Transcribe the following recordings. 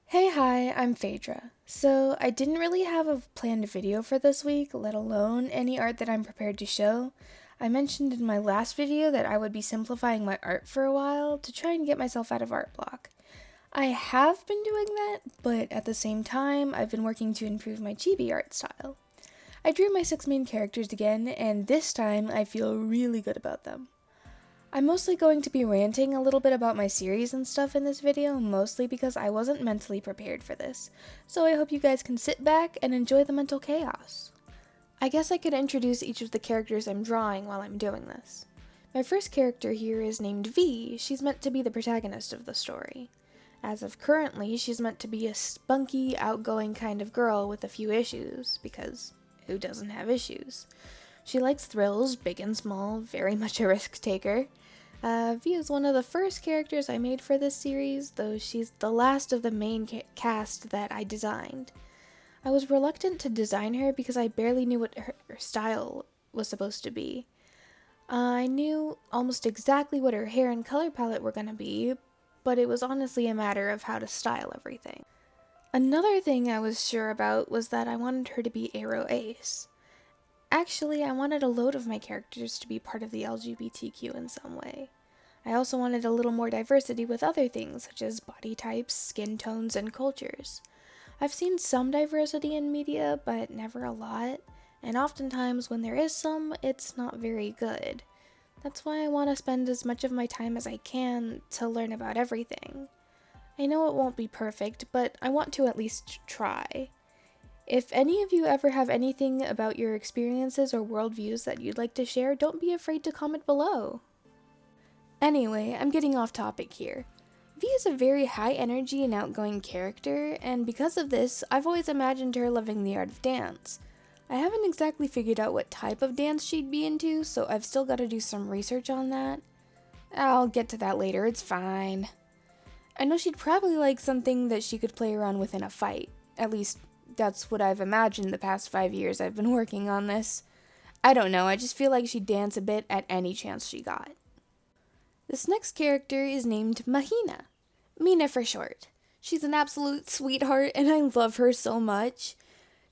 Hi, I'm Phaedra. So, I didn't really have a planned video for this week, let alone any art that I'm prepared to show. I mentioned in my last video that I would be simplifying my art for a while to try and get myself out of art block. I have been doing that, but at the same time, I've been working to improve my chibi art style. I drew my 6 main characters again, and this time I feel really good about them. I'm mostly going to be ranting a little bit about my series and stuff in this video, mostly because I wasn't mentally prepared for this, so I hope you guys can sit back and enjoy the mental chaos. I guess I could introduce each of the characters I'm drawing while I'm doing this. My first character here is named V. She's meant to be the protagonist of the story. As of currently, she's meant to be a spunky, outgoing kind of girl with a few issues, because who doesn't have issues? She likes thrills, big and small, very much a risk taker. V is one of the first characters I made for this series, though she's the last of the main cast that I designed. I was reluctant to design her because I barely knew what her style was supposed to be. I knew almost exactly what her hair and color palette were going to be, but it was honestly a matter of how to style everything. Another thing I was sure about was that I wanted her to be Aero Ace. Actually, I wanted a load of my characters to be part of the LGBTQ in some way. I also wanted a little more diversity with other things, such as body types, skin tones, and cultures. I've seen some diversity in media, but never a lot, and oftentimes when there is some, it's not very good. That's why I want to spend as much of my time as I can to learn about everything. I know it won't be perfect, but I want to at least try. If any of you ever have anything about your experiences or worldviews that you'd like to share, don't be afraid to comment below. Anyway, I'm getting off topic here. V is a very high energy and outgoing character, and because of this, I've always imagined her loving the art of dance. I haven't exactly figured out what type of dance she'd be into, so I've still got to do some research on that. I'll get to that later, it's fine. I know she'd probably like something that she could play around with in a fight. At least, that's what I've imagined the past 5 years I've been working on this. I don't know, I just feel like she'd dance a bit at any chance she got. This next character is named Mahina. Mina for short. She's an absolute sweetheart and I love her so much.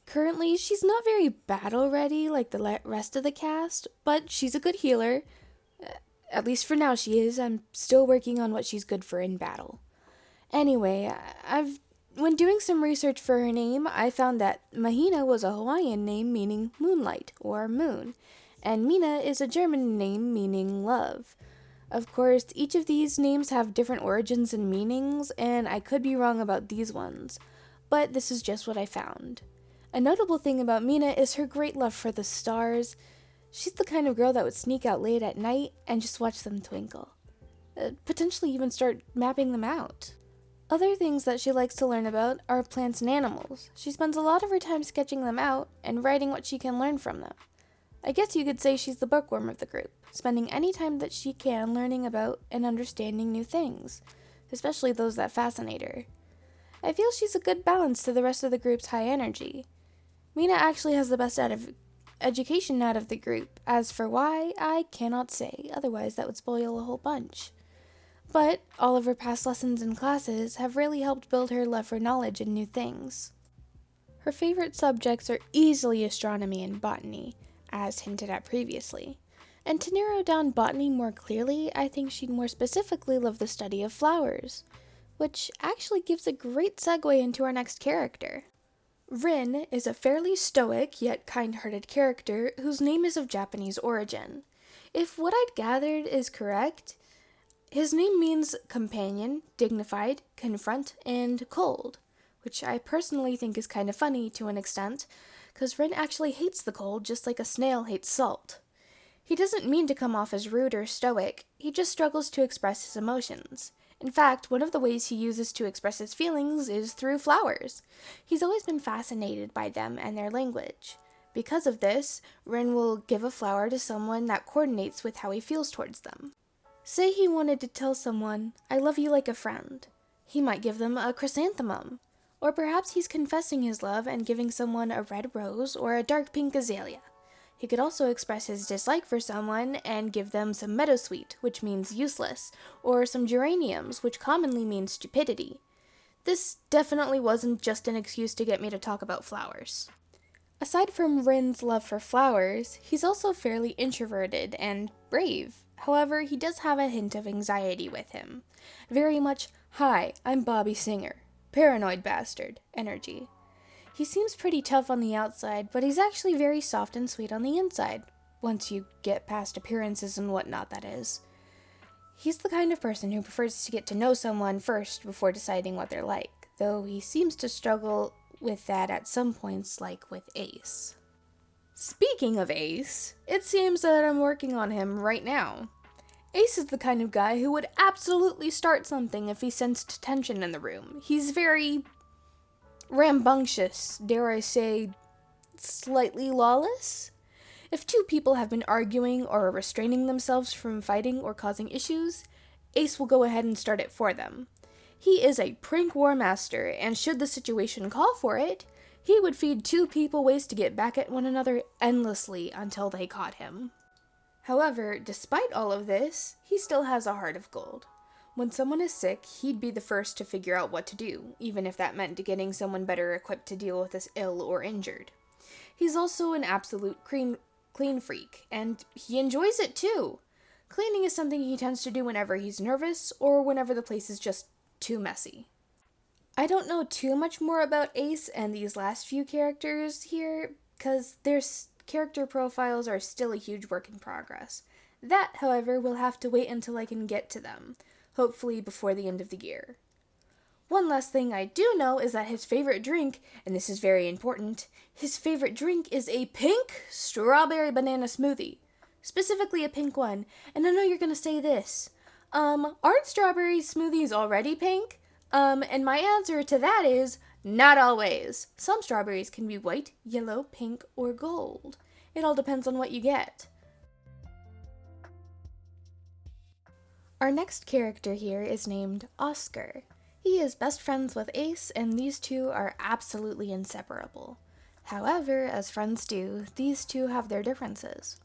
Currently, she's not very battle ready like the rest of the cast, but she's a good healer. At least for now she is. I'm still working on what she's good for in battle. Anyway, when doing some research for her name, I found that Mahina was a Hawaiian name meaning moonlight or moon, and Mina is a German name meaning love. Of course, each of these names have different origins and meanings, and I could be wrong about these ones, but this is just what I found. A notable thing about Mina is her great love for the stars. She's the kind of girl that would sneak out late at night and just watch them twinkle. Potentially even start mapping them out. Other things that she likes to learn about are plants and animals. She spends a lot of her time sketching them out and writing what she can learn from them. I guess you could say she's the bookworm of the group, spending any time that she can learning about and understanding new things, especially those that fascinate her. I feel she's a good balance to the rest of the group's high energy. Mina actually has the best education out of the group. As for why, I cannot say, otherwise that would spoil a whole bunch. But all of her past lessons and classes have really helped build her love for knowledge and new things. Her favorite subjects are easily astronomy and botany, as hinted at previously. And to narrow down botany more clearly, I think she'd more specifically love the study of flowers, which actually gives a great segue into our next character. Rin is a fairly stoic yet kind-hearted character whose name is of Japanese origin. If what I'd gathered is correct, his name means companion, dignified, confront, and cold, which I personally think is kind of funny to an extent, because Rin actually hates the cold just like a snail hates salt. He doesn't mean to come off as rude or stoic, he just struggles to express his emotions. In fact, one of the ways he uses to express his feelings is through flowers. He's always been fascinated by them and their language. Because of this, Rin will give a flower to someone that coordinates with how he feels towards them. Say he wanted to tell someone, "I love you like a friend." He might give them a chrysanthemum. Or perhaps he's confessing his love and giving someone a red rose or a dark pink azalea. He could also express his dislike for someone and give them some meadowsweet, which means useless, or some geraniums, which commonly means stupidity. This definitely wasn't just an excuse to get me to talk about flowers. Aside from Rin's love for flowers, he's also fairly introverted and brave. However, he does have a hint of anxiety with him. Very much, "Hi, I'm Bobby Singer. Paranoid bastard" energy. He seems pretty tough on the outside, but he's actually very soft and sweet on the inside. Once you get past appearances and whatnot, that is. He's the kind of person who prefers to get to know someone first before deciding what they're like, though he seems to struggle with that at some points, like with Ace. Speaking of Ace, it seems that I'm working on him right now. Ace is the kind of guy who would absolutely start something if he sensed tension in the room. He's very rambunctious, dare I say, slightly lawless. If two people have been arguing or are restraining themselves from fighting or causing issues, Ace will go ahead and start it for them. He is a prank war master, and should the situation call for it, he would feed two people ways to get back at one another endlessly until they caught him. However, despite all of this, he still has a heart of gold. When someone is sick, he'd be the first to figure out what to do, even if that meant getting someone better equipped to deal with this ill or injured. He's also an absolute clean freak, and he enjoys it too. Cleaning is something he tends to do whenever he's nervous or whenever the place is just too messy. I don't know too much more about Ace and these last few characters here, because their character profiles are still a huge work in progress. That, however, will have to wait until I can get to them, hopefully before the end of the year. One last thing I do know is that his favorite drink, and this is very important, his favorite drink is a pink strawberry banana smoothie. Specifically a pink one. And I know you're gonna say this. Aren't strawberry smoothies already pink? And my answer to that is, not always. Some strawberries can be white, yellow, pink, or gold. It all depends on what you get. Our next character here is named Oscar. He is best friends with Ace, and these two are absolutely inseparable. However, as friends do, these two have their differences.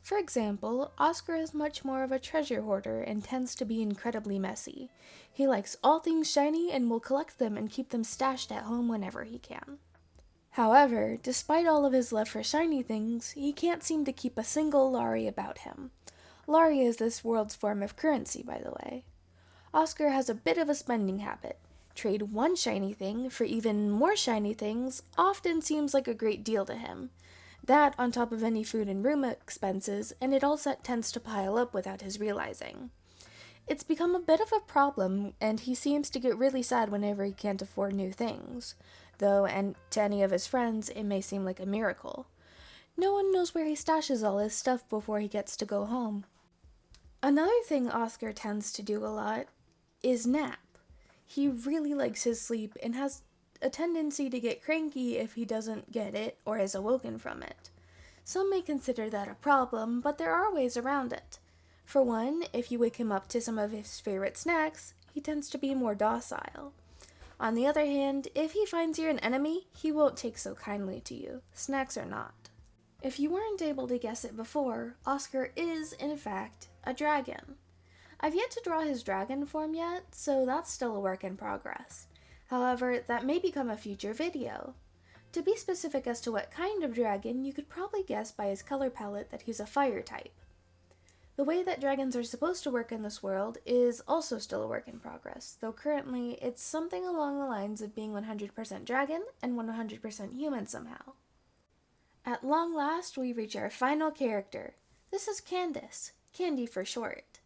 For example, Oscar is much more of a treasure hoarder and tends to be incredibly messy. He likes all things shiny and will collect them and keep them stashed at home whenever he can. However, despite all of his love for shiny things, he can't seem to keep a single Lari about him. Lari is this world's form of currency, by the way. Oscar has a bit of a spending habit. Trade one shiny thing for even more shiny things often seems like a great deal to him. That on top of any food and room expenses, and it all tends to pile up without his realizing. It's become a bit of a problem, and he seems to get really sad whenever he can't afford new things. Though, and to any of his friends, it may seem like a miracle. No one knows where he stashes all his stuff before he gets to go home. Another thing Oscar tends to do a lot is nap. He really likes his sleep and has a tendency to get cranky if he doesn't get it or is awoken from it. Some may consider that a problem, but there are ways around it. For one, if you wake him up to some of his favorite snacks, he tends to be more docile. On the other hand, if he finds you're an enemy, he won't take so kindly to you. Snacks are not. If you weren't able to guess it before, Oscar is, in fact, a dragon. I've yet to draw his dragon form yet, so that's still a work in progress. However, that may become a future video. To be specific as to what kind of dragon, you could probably guess by his color palette that he's a fire type. The way that dragons are supposed to work in this world is also still a work in progress, though currently it's something along the lines of being 100% dragon and 100% human somehow. At long last, we reach our final character. This is Candace, Candy for short.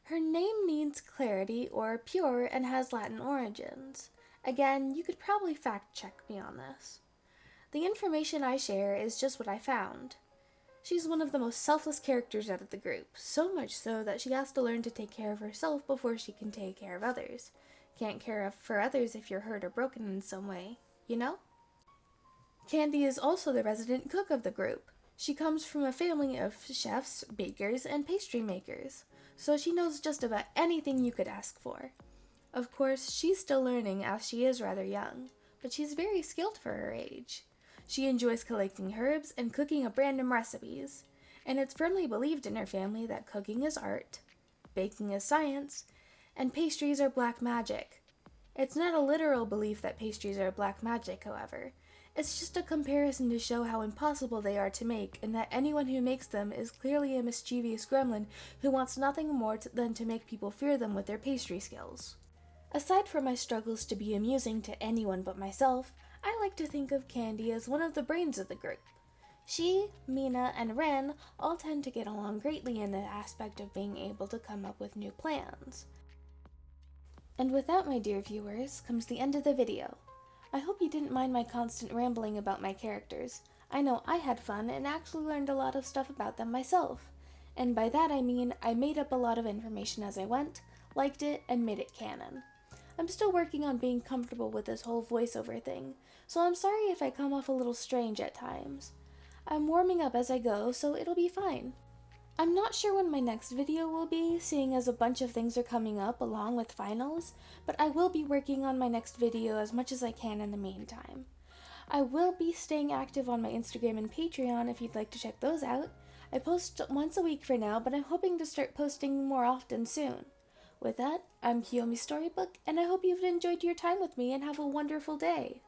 Her name means clarity or pure and has Latin origins. Again, you could probably fact check me on this. The information I share is just what I found. She's one of the most selfless characters out of the group, so much so that she has to learn to take care of herself before she can take care of others. Can't care for others if you're hurt or broken in some way, you know? Candy is also the resident cook of the group. She comes from a family of chefs, bakers, and pastry makers, so she knows just about anything you could ask for. Of course, she's still learning as she is rather young, but she's very skilled for her age. She enjoys collecting herbs and cooking up random recipes, and it's firmly believed in her family that cooking is art, baking is science, and pastries are black magic. It's not a literal belief that pastries are black magic, however. It's just a comparison to show how impossible they are to make, and that anyone who makes them is clearly a mischievous gremlin who wants nothing more than to make people fear them with their pastry skills. Aside from my struggles to be amusing to anyone but myself, I like to think of Candy as one of the brains of the group. She, Mina, and Ren all tend to get along greatly in the aspect of being able to come up with new plans. And with that, my dear viewers, comes the end of the video. I hope you didn't mind my constant rambling about my characters. I know I had fun and actually learned a lot of stuff about them myself. And by that I mean I made up a lot of information as I went, liked it, and made it canon. I'm still working on being comfortable with this whole voiceover thing, so I'm sorry if I come off a little strange at times. I'm warming up as I go, so it'll be fine. I'm not sure when my next video will be, seeing as a bunch of things are coming up along with finals, but I will be working on my next video as much as I can in the meantime. I will be staying active on my Instagram and Patreon if you'd like to check those out. I post once a week for now, but I'm hoping to start posting more often soon. With that, I'm Kiyomi Storybook, and I hope you've enjoyed your time with me and have a wonderful day.